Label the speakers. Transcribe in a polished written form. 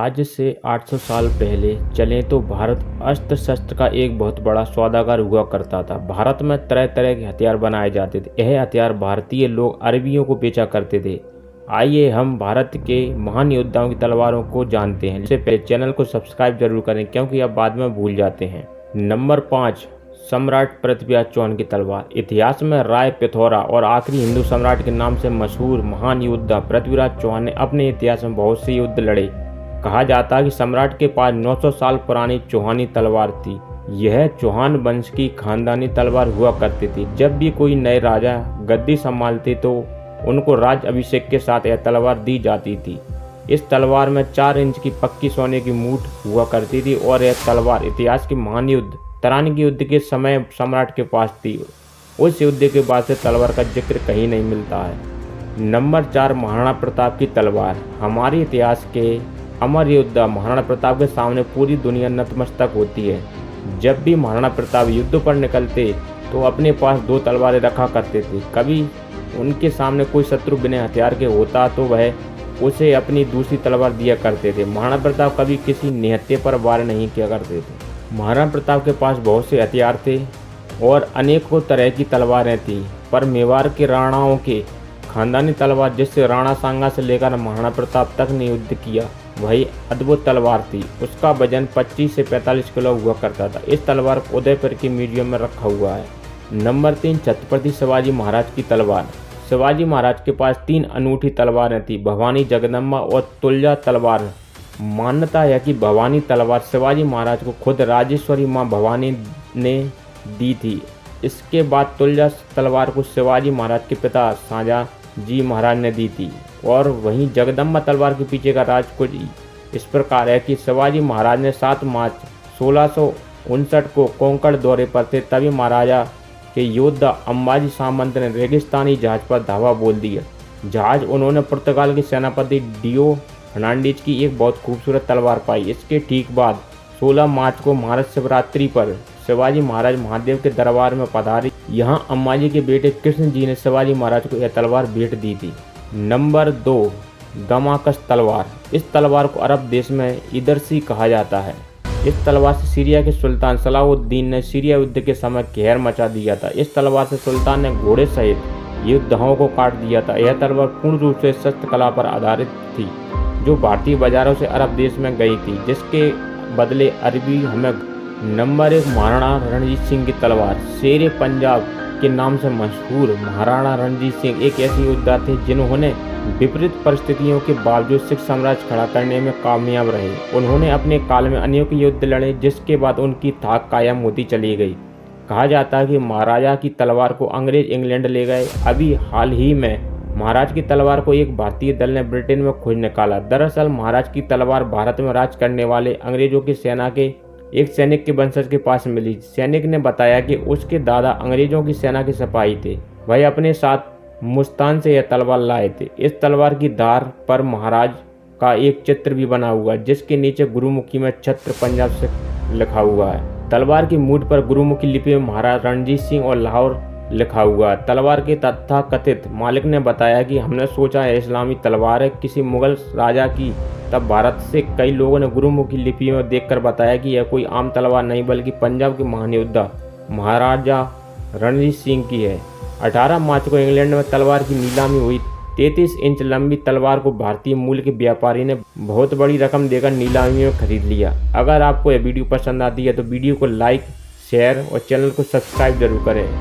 Speaker 1: आज से 800 साल पहले चलें तो भारत अस्त्र शस्त्र का एक बहुत बड़ा सौदागर हुआ करता था। भारत में तरह तरह के हथियार बनाए जाते थे। यह हथियार भारतीय लोग अरबियों को बेचा करते थे। आइए हम भारत के महान योद्धाओं की तलवारों को जानते हैं। इससे पहले चैनल को सब्सक्राइब जरूर करें क्योंकि आप बाद में भूल जाते हैं। नंबर 5, सम्राट पृथ्वीराज चौहान की तलवार। इतिहास में राय पिथौरा और आखिरी हिंदू सम्राट के नाम से मशहूर महान योद्धा पृथ्वीराज चौहान ने अपने इतिहास में बहुत से युद्ध लड़े। कहा जाता है कि सम्राट के पास 900 साल पुरानी चौहानी तलवार थी। यह चौहान वंश की खानदानी तलवार हुआ करती थी। जब भी कोई नए राजा गद्दी संभालते तो उनको राज अभिषेक के साथ यह तलवार दी जाती थी। इस तलवार में 4 इंच की पक्की सोने की मूठ हुआ करती थी और यह तलवार इतिहास के महान युद्ध तराइन के युद्ध के समय सम्राट के पास थी। उस युद्ध के बाद से तलवार का जिक्र कहीं नहीं मिलता है। नंबर 4, महाराणा प्रताप की तलवार। हमारे इतिहास के अमर योद्धा महाराणा प्रताप के सामने पूरी दुनिया नतमस्तक होती है। जब भी महाराणा प्रताप युद्ध पर निकलते तो अपने पास 2 तलवारें रखा करते थे। कभी उनके सामने कोई शत्रु बिना हथियार के होता तो वह उसे अपनी दूसरी तलवार दिया करते थे। महाराणा प्रताप कभी किसी निहत्थे पर वार नहीं किया करते थे। महाराणा प्रताप के पास बहुत से हथियार थे और अनेकों तरह की तलवारें थीं, पर मेवाड़ के राणाओं के खानदानी तलवार जिससे राणा सांगा से लेकर महाराणा प्रताप तक ने युद्ध किया वही अद्भुत तलवार थी। उसका वजन 25 से 45 किलो हुआ करता था। इस तलवार को उदयपुर के म्यूजियम में रखा हुआ है। नंबर 3, छत्रपति शिवाजी महाराज की तलवार। शिवाजी महाराज के पास 3 अनूठी तलवारें थी, भवानी, जगदम्बा और तुलजा तलवार। मान्यता है कि भवानी तलवार शिवाजी महाराज को खुद राजेश्वरी माँ भवानी ने दी थी। इसके बाद तुलजा तलवार को शिवाजी महाराज के पिता शाहजी महाराज ने दी थी। और वहीं जगदम्बा तलवार के पीछे का राज कुछ इस प्रकार है कि शिवाजी महाराज ने 7 मार्च 1659 को कोंकण दौरे पर थे। तभी महाराजा के योद्धा अंबाजी सामंत ने रेगिस्तानी जहाज पर धावा बोल दिया। जहाज उन्होंने पुर्तगाल के सेनापति डियो फर्नांडीज की एक बहुत खूबसूरत तलवार पाई। इसके ठीक बाद 16 मार्च को महाशिवरात्रि पर शिवाजी महाराज महादेव के दरबार में पधारे। यहाँ अंबाजी के बेटे कृष्ण जी ने शिवाजी महाराज को यह तलवार भेंट दी थी। नंबर 2, दमाकस तलवार। इस तलवार को अरब देश में इदरसी कहा जाता है। इस तलवार से सीरिया के सुल्तान सलाहुद्दीन ने सीरिया युद्ध के समय कहर मचा दिया था। इस तलवार से सुल्तान ने घोड़े सहित योद्धाओं को काट दिया था। यह तलवार पूर्ण रूप से शस्त्र कला पर आधारित थी जो भारतीय बाजारों से अरब देश में गई थी, जिसके बदले अरबी हमें। नंबर 1, महाराणा रणजीत सिंह की तलवार। शेर पंजाब के नाम से मशहूर महाराणा रणजीत सिंह एक ऐसे योद्धा थे जिन्होंने विपरीत परिस्थितियों के बावजूद सिख साम्राज्य खड़ा करने में कामयाब रहे। उन्होंने अपने काल में अनेक युद्ध लड़े जिसके बाद उनकी ताक कायम होती चली गई। कहा जाता है कि महाराजा की तलवार को अंग्रेज इंग्लैंड ले गए। अभी हाल ही में महाराज की तलवार को एक भारतीय दल ने ब्रिटेन में खोज निकाला। दरअसल महाराज की तलवार भारत में राज करने वाले अंग्रेजों की सेना के एक सैनिक के वंशज के पास मिली। सैनिक ने बताया कि उसके दादा अंग्रेजों की सेना के सिपाही थे। वह अपने साथ मुल्तान से यह तलवार लाए थे। इस तलवार की धार पर महाराज का एक चित्र भी बना हुआ है जिसके नीचे गुरुमुखी में छत्र पंजाब से लिखा हुआ है। तलवार की मूठ पर गुरुमुखी लिपि में महाराज रणजीत सिंह और लाहौर लिखा हुआ है। तलवार के तथाकथित मालिक ने बताया कि हमने सोचा है इस्लामी तलवार है किसी मुगल राजा की। तब भारत से कई लोगों ने गुरुमुखी लिपि में देखकर बताया कि यह कोई आम तलवार नहीं बल्कि पंजाब के महान योद्धा महाराजा रणजीत सिंह की है। 18 मार्च को इंग्लैंड में तलवार की नीलामी हुई। 33 इंच लंबी तलवार को भारतीय मूल के व्यापारी ने बहुत बड़ी रकम देकर नीलामी में खरीद लिया। अगर आपको यह वीडियो पसंद आती है तो वीडियो को लाइक, शेयर और चैनल को सब्सक्राइब जरूर करें।